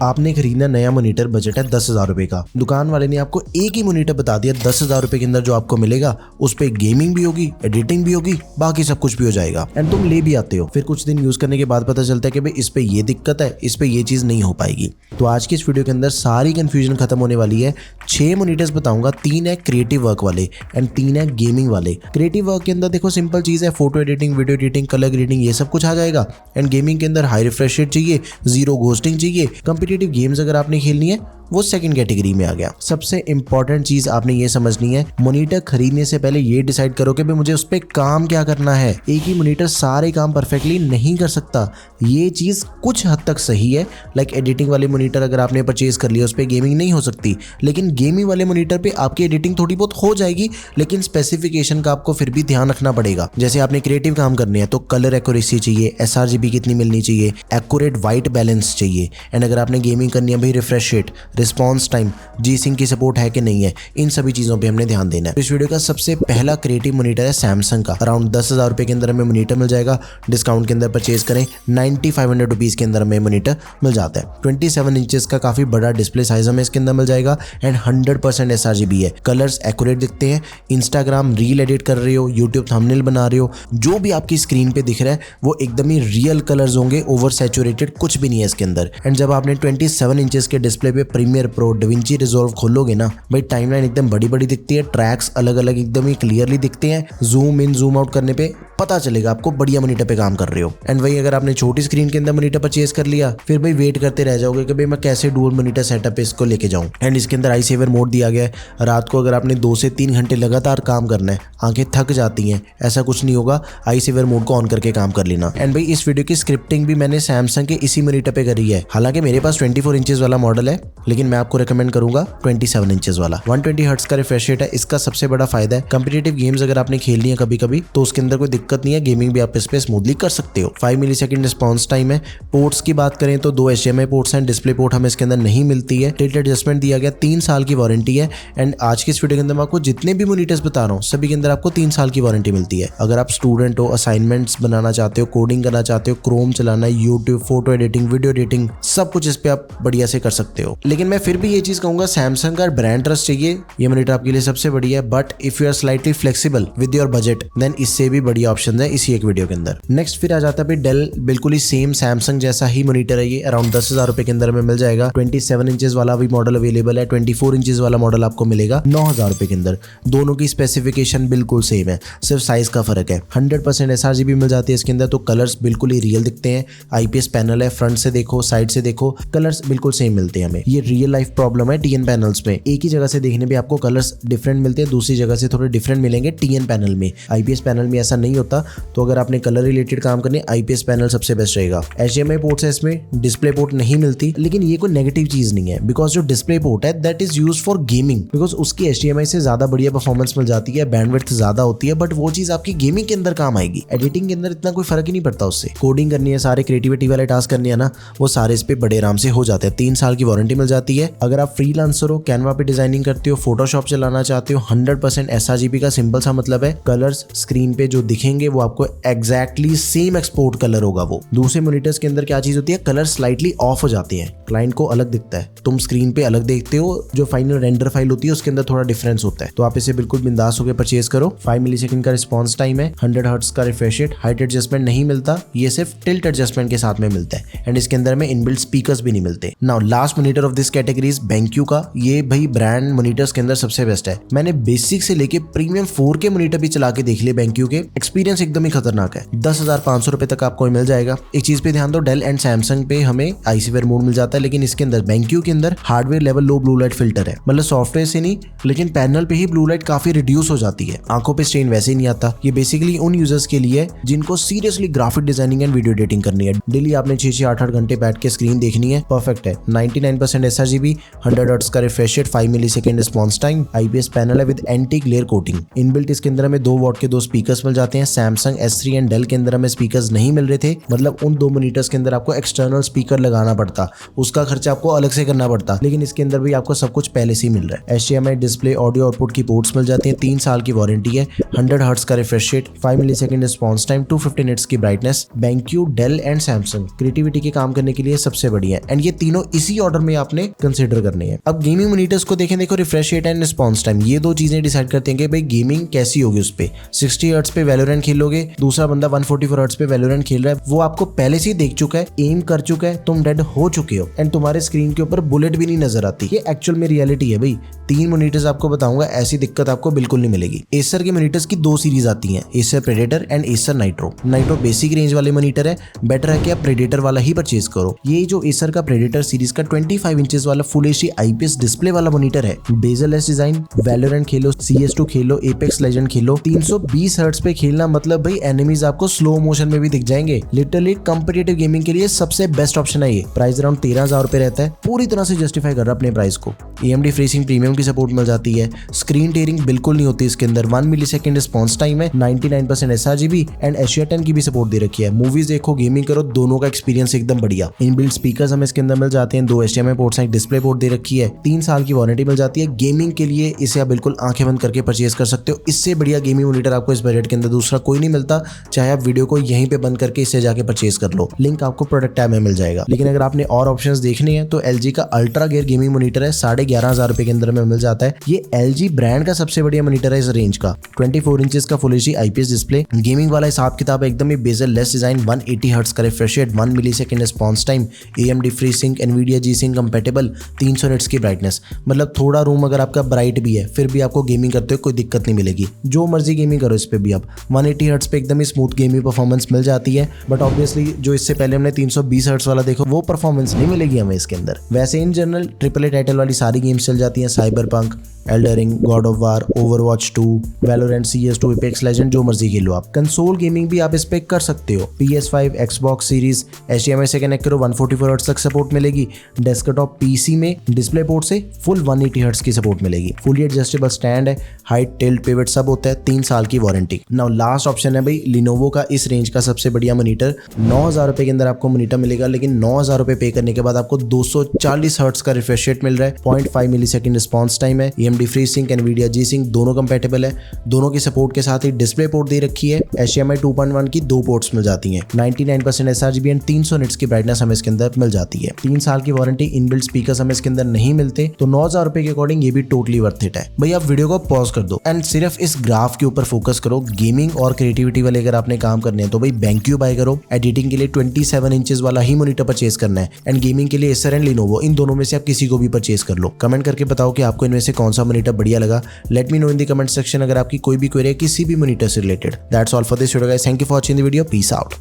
आपने खरीदना नया मॉनिटर, बजट है 10,000 रुपए का। दुकान वाले ने आपको एक ही मॉनिटर बता दिया 10,000 रुपए के अंदर जो आपको मिलेगा उस पे गेमिंग भी होगी, एडिटिंग भी होगी, बाकी सब कुछ भी हो जाएगा एंड तुम ले भी आते हो। फिर कुछ दिन यूज करने के बाद पता चलता है कि भाई इस पे ये दिक्कत है, इस पे ये चीज नहीं हो पाएगी। तो आज की इस वीडियो के अंदर सारी कंफ्यूजन खत्म होने वाली है। 6 मॉनिटर्स बताऊंगा, 3 है क्रिएटिव वर्क वाले एंड 3 है गेमिंग वाले। क्रिएटिव वर्क के अंदर देखो सिंपल चीज है, photo editing, video editing, colour grading, ये सब कुछ आ जाएगा। एंड गेमिंग के अंदर हाई रिफ्रेश रेट चाहिए, जीरो घोस्टिंग चाहिए। कॉम्पिटिटिव गेम्स अगर आपने खेलनी है वो सेकंड कैटेगरी में आ गया। सबसे इंपॉर्टेंट चीज आपने ये समझनी है, मॉनिटर खरीदने से पहले ये डिसाइड करो कि भाई मुझे उस पर काम क्या करना है। एक ही मॉनिटर सारे काम परफेक्टली नहीं कर सकता, ये चीज कुछ हद तक सही है। लाइक एडिटिंग वाले मॉनिटर अगर आपने परचेज कर लिया उस पर गेमिंग नहीं हो सकती, लेकिन गेमिंग वाले मॉनिटर पे आपकी एडिटिंग थोड़ी बहुत हो जाएगी, लेकिन स्पेसिफिकेशन का आपको फिर भी ध्यान रखना पड़ेगा। जैसे आपने क्रिएटिव काम करने हैं तो कलर एक्यूरेसी चाहिए, sRGB कितनी मिलनी चाहिए, एक्यूरेट वाइट बैलेंस चाहिए। एंड अगर आपने गेमिंग करनी है भाई refresh rate, response time, G-Sync की सपोर्ट है कि नहीं है, इन सभी चीजों पे हमने ध्यान देना है। इस वीडियो का सबसे पहला क्रिएटिव मॉनिटर है सैमसंग का। अराउंड 10,000 रुपए के अंदर हमें मॉनिटर मिल जाएगा। डिस्काउंट के अंदर परचेज करें 9500 रुपीज के अंदर हमें मॉनिटर मिल जाता है। 27 इंचेस का काफी बड़ा डिस्प्ले साइज हमें इसके अंदर मिल जाएगा एंड 100% sRGB है। कलर्स एक्यूरेट दिखते हैं। इंस्टाग्राम रील एडिट कर रहे हो, यूट्यूब थंबनेल बना रहे हो, जो भी आपकी स्क्रीन पे दिख रहा है वो एकदम ही रियल कलर्स होंगे, ओवर सैचुरेटेड कुछ भी नहीं है इसके अंदर। एंड जब आपने 27 इंचेस के डिस्प्ले पे प्रीमियर प्रो, DaVinci Resolve खोलोगे ना भाई, टाइमलाइन एकदम बड़ी बड़ी दिखती है, ट्रैक्स अलग अलग एकदम ही क्लियरली दिखते हैं। जूम इन जूम आउट करने पे पता चलेगा आपको बढ़िया मॉनिटर पे काम कर रहे हो। एंड वही अगर आपने छोटी स्क्रीन के अंदर मॉनिटर परचेज कर लिया फिर भाई वेट करते रह जाओगे कि भाई मैं कैसे डुअल मॉनिटर सेटअप पे इसको लेके जाऊं। एंड इसके अंदर आई सेवर मोड दिया गया है। रात को अगर आपने 2 से 3 घंटे लगातार काम करना है, आंखें थक जाती हैं, ऐसा कुछ नहीं होगा, आई सेवर मोड को ऑन करके काम कर लेना। एंड भाई इस वीडियो की स्क्रिप्टिंग भी मैंने सैमसंग के इसी मॉनिटर पे करी है। हालांकि मेरे पास 24 इंचेस वाला मॉडल है, लेकिन मैं आपको रिकमेंड करूंगा 27 इंचेस वाला। 120 हर्ट्ज का रिफ्रेश रेट है। इसका सबसे बड़ा फायदा है कॉम्पिटिटिव गेम्स अगर आपने खेलनी है कभी कभी तो उसके अंदर कोई दिक्कत नहीं है, गेमिंग भी आप इस पे स्मूथली कर सकते हो। 5 मिलीसेकंड रिस्पॉन्स टाइम है। पोर्ट्स की बात करें तो 2 HDMI पोर्ट्स हैं, डिस्प्ले पोर्ट हमें इसके अंदर नहीं मिलती है। टिल्ट एडजस्टमेंट दिया गया, 3 साल की वारंटी है। एंड आज की इस वीडियो के अंदर मैं आपको जितने भी मॉनिटर्स बता रहा हूँ सभी के अंदर आपको 3 साल की वारंटी मिलती है। अगर आप स्टूडेंट हो, असाइनमेंट्स बनाना चाहते हो, कोडिंग करना चाहते हो, क्रोम चलाना है, YouTube, photo editing, video editing, सब कुछ इस पे आप बढ़िया से कर सकते हो। लेकिन मैं फिर भी ये चीज कहूंगा, सैमसंग का ब्रांड ट्रस्ट चाहिए, ये मॉनिटर आपके लिए सबसे बढ़िया है। But if you are slightly flexible with your budget then इससे भी बढ़िया ऑप्शन है इसी एक वीडियो के अंदर। नेक्स्ट फिर आ जाता है डेल, बिल्कुल ही सेम सैमसंग जैसा ही मॉनिटर है ये। अराउंड 10,000 रुपए के अंदर हमें मिल जाएगा। 27 इंचेस वाला भी मॉडल अवेलेबल है, 24 इंचेस वाला मॉडल आपको मिलेगा 9,000 रुपए के अंदर। दोनों की स्पेसिफिकेशन बिल्कुल सेम है, सिर्फ साइज का फर्क है। 100% sRGB मिल जाती है इसके अंदर, तो कलर्स बिल्कुल ही रियल दिखते हैं। IPS पैनल है, फ्रंट से देखो, साइड से देखो, कलर्स बिल्कुल सेम मिलते हैं हमें। ये रियल लाइफ प्रॉब्लम है TN पैनल्स में, एक ही जगह से देखने पे आपको कलर्स डिफरेंट मिलते हैं, दूसरी जगह से थोड़े डिफरेंट मिलेंगे TN पैनल में। IPS पैनल में ऐसा नहीं होता। तो अगर आपने कलर रिलेटेड काम करने, IPS पैनल सबसे बेस्ट रहेगा। HDMI पोर्ट्स है इसमें, डिस्प्ले पोर्ट नहीं मिलती, लेकिन ये कोई नेगेटिव चीज नहीं है, बिकॉज जो डिस्प्ले पोर्ट है that is used for gaming, because उसकी HDMI से ज्यादा बढ़िया परफॉर्मेंस मिल जाती है, बैंडविड्थ ज्यादा होती है, बट वो चीज आपकी गेमिंग के अंदर काम आएगी। एडिटिंग के अंदर इतना कोई फर्क ही नहीं पड़ता उससे। कोडिंग करनी है, सारे क्रिएटिविटी वाले टास्क करनी है ना, वो सारे इस पे बड़े आराम से हो जाते हैं। 3 साल की वारंटी मिल जाती है। अगर आप फ्रीलांसर हो, कैनवा पे डिजाइनिंग करते हो, फोटोशॉप चलाना चाहते हो, 100% sRGB का सिंपल सा मतलब है कलर्स स्क्रीन पे जो दिखेंगे वो आपको एग्जैक्टली सेम एक्सपोर्ट कलर होगा। वो दूसरे मॉनिटर्स के अंदर क्या चीज होती है, कलर स्लाइटली ऑफ हो जाते हैं, क्लाइंट को अलग दिखता है, तुम स्क्रीन पे अलग देखते हो, जो फाइनल रेंडर फाइल होती है उसके अंदर थोड़ा डिफरेंस होता है। तो आप इसे बिल्कुल बिंदास होकर परचेज करो। 5 मिलीसेकंड का रिस्पॉन्स टाइम है, 100 हर्ट्ज का रिफ्रेश रेट, हाइट एडजस्टमेंट नहीं मिलता, ये सिर्फ टिल्ट एडजस्टमेंट के साथ में मिलता है। एंड इसके अंदर में इनबिल्ट स्पीकर्स भी नहीं मिलते। Now last monitor of this category is BenQ का। ये भाई ब्रांड मॉनिटर्स के अंदर सबसे बेस्ट है। मैंने बेसिक से लेके प्रीमियम 4K मॉनिटर भी चला के देख लिए BenQ के, एक्सपीरियंस एकदम ही खतरनाक है। 10,500 रुपए तक आपको मिल जाएगा। एक चीज पे ध्यान दो, डेल एंड सैमसंग पे हमें आईसीवेयर मोड मिल जाता है, लेकिन इसके अंदर BenQ के अंदर hardware level low blue light filter है, मतलब सॉफ्टवेयर से नहीं, लेकिन पैनल पे ही ब्लू लाइट काफी रिड्यूस हो जाती है, आंखों पे स्ट्रेन वैसे ही नहीं आता। ये बेसिकली उन यूजर्स के लिए जिनको seriously graphic designing and video editing करनी है। डेली आपने 6 8 घंटे बैठ के स्क्रीन देखनी है, परफेक्ट है। 99% sRGB, 100 हर्ट्ज का refresh rate, 5 millisecond response time, IPS panel है with anti glare coating. Inbuilt इसके अंदर हमें 2 वॉट के 2 स्पीकर्स मिल जाते हैं। सैमसंग S3 एंड डेल के अंदर हमें स्पीकर्स नहीं मिल रहे थे, मतलब उन 2 मॉनिटर्स के अंदर आपको एक्सटर्नल स्पीकर लगाना पड़ता, उसका खर्चा आपको अलग से करना पड़ता, लेकिन इसके अंदर भी आपको सब कुछ पहले से ही मिल रहा है। HDMI डिस्प्ले, ऑडियो आउटपुट की पोर्ट्स मिल जाती हैं, 3 साल की वारंटी है, 100 हर्ट्ज का refresh rate, 5 millisecond response time, 250 nits की brightness. BenQ, Dell and Samsung creativity के काम करने के लिए सबसे बढ़िया एंड ये तीनों इसी ऑर्डर में आपने कंसिडर करने हैं। अब गेमिंग मॉनिटर्स को देखें, देखो refresh rate and response time, ये दो चीजें डिसाइड करते हैं कि भाई गेमिंग कैसी होगी। उस पे 60 हर्ट्ज पे वैलोरेंट खेलोगे, दूसरा बंदा 144 हर्ट्ज पे वैलोरेंट खेल रहा है, वो आपको पहले से ही देख चुका है, एम कर चुका है, तुम डेड हो चुके हो एंड तुम्हारे स्क्रीन के ऊपर बुलेट भी नहीं नजर आती। ये एक्चुअल में रियलिटी है भाई। 3 मॉनिटर्स आपको बताऊंगा, ऐसी दिक्कत आपको बिल्कुल नहीं मिलेगी। एसर के मॉनिटर्स की 2 सीरीज आती हैं, Acer predator and Acer nitro. Nitro basic range वाले मॉनिटर है, बेटर है कि आप प्रेडेटर वाला ही परचेज करो। ये जो एसर का प्रेडेटर सीरीज का 25 इंचेस वाला फुल एचडी आईपीएस डिस्प्ले वाला मॉनिटर है, बेजल-लेस डिजाइन, वैलोरेंट खेलो, CS2 खेलो, एपेक्स लेजेंड खेलो, 320 हर्ट्ज पे खेलना मतलब भाई एनिमीज आपको स्लो मोशन में भी दिख जाएंगे। लिटरली कॉम्पिटिटिव गेमिंग के लिए सबसे बेस्ट ऑप्शन है ये। प्राइस अराउंड 13,000 रुपए रहता है, पूरी तरह से जस्टिफाई कर रहा है अपने प्राइस को। AMD FreeSync प्रीमियम की सपोर्ट मिल जाती है, स्क्रीन टेयरिंग बिल्कुल नहीं होती इसके अंदर, 1 मिलीसेकंड रिस्पॉन्स टाइम है, 99% sRGB एंड एशिया 10 की भी सपोर्ट दे रखी है। मूवीज देखो, गेमिंग करो, दोनों का एक्सपीरियंस एकदम बढ़िया। इनबिल्ट स्पीकर्स हमें इसके अंदर मिल जाते हैं, 2 HDMI पोर्ट्स हैं, डिस्प्ले पोर्ट दे रखी है, 3 साल की वारंटी मिल जाती है। गेमिंग के लिए इसे आप बिल्कुल आंखें बंद करके परचेज कर सकते हो। इससे बढ़िया गेमिंग मॉनिटर आपको इस बजट के अंदर दूसरा कोई नहीं मिलता। चाहे आप वीडियो को यहीं पे बंद करके इससे जाके परचेज कर लो, लिंक आपको प्रोडक्ट टैब में मिल जाएगा। लेकिन अगर आपने और ऑप्शंस देखने हैं तो LG का अल्ट्रा गेयर गेमिंग मॉनिटर है, 11,500 रुपए के अंदर में मिल जाता है। ये LG ब्रांड का सबसे बढ़िया मॉनिटर है इस रेंज का। 24 इंचेस का full HD IPS display, gaming वाला हिसाब किताब एकदम ही बेजल लेस डिजाइन, 180 हर्ट्ज का refresh rate, 1 millisecond response time, AMD FreeSync, NVIDIA G-Sync compatible, 300 nits की ब्राइटनेस। मतलब थोड़ा रूम अगर आपका ब्राइट भी है फिर भी आपको गेमिंग करते हुए कोई दिक्कत नहीं मिलेगी। जो मर्जी गेमिंग करो इस पे भी आप 180 हर्ट्ज पे एकदम ही स्मूथ गेमिंग परफॉर्मेंस मिल जाती है। बट ऑब्वियसली जो इससे पहले हमने 320 हर्ट्ज वाला देखो वो परफॉर्मेंस नहीं मिलेगी हमें इसके अंदर। वैसे इन जनरल AAA टाइटल वाली सारी गेम्स चल जाती हैं, cyberpunk, Elder ring, God of war, Overwatch 2, Valorant, CS2, apex legend, जो मर्जी खेलो आप। कंसोल गेमिंग भी आप इस पे कर सकते हो, PS5, Xbox सीरीज, HDMI से कनेक्ट करो, 144 हर्ट्ज तक सपोर्ट मिलेगी। डेस्कटॉप PC में डिस्प्ले पोर्ट से फुल 180 हर्ट्ज की सपोर्ट मिलेगी। फुली एडजस्टेबल स्टैंड है, हाइट, टिल्ट, पिवट सब होता है, 3 साल की वारंटी। नाउ लास्ट ऑप्शन है भाई लिनोवो का इस रेंज का सबसे बढ़िया मॉनिटर। 9,000 रुपए के अंदर आपको मॉनिटर मिलेगा, लेकिन 9,000 रुपए पे करने के बाद आपको 240 हर्ट्ज का रिफ्रेश रेट मिल रहा है, 0.5 मिलीसेकंड रिस्पॉन्स टाइम है, AMD FreeSync, NVIDIA G-Sync दोनों कंपैटिबल है। दोनों की सपोर्ट के साथ ही डिस्प्ले पोर्ट दे रखी है, HDMI 2.1 की 2 पोर्ट्स मिल जाती हैं, 99% sRGB एंड 300 निट्स की ब्राइटनेस हमें इसके अंदर मिल जाती है। 3 साल की वारंटी, इनबिल्ट स्पीकर्स हमें इसके अंदर नहीं मिलते, तो 9,000 रुपए के अकॉर्डिंग ये भी टोटली वर्थ इट है। भाई आप वीडियो को पॉज कर दो एंड सिर्फ इस ग्राफ के ऊपर फोकस करो। गेमिंग और क्रिएटिविटी वाले अगर आपने काम करने हैं तो भाई BenQ बाय करो। एडिटिंग के लिए 27 इंचेस वाला ही मॉनिटर परचेज करना है एंड गेमिंग के लिए Acer एंड Lenovo, इन दोनों में से आप किसी को भी परचेज कर लो। कमेंट करके बताओ कि आपको इनमें से कौन सा मॉनिटर बढ़िया लगा। Let me know in the comment section अगर आपकी कोई भी क्वेरी है किसी भी मॉनिटर से related. That's all for this video guys, thank you for watching the video, peace out.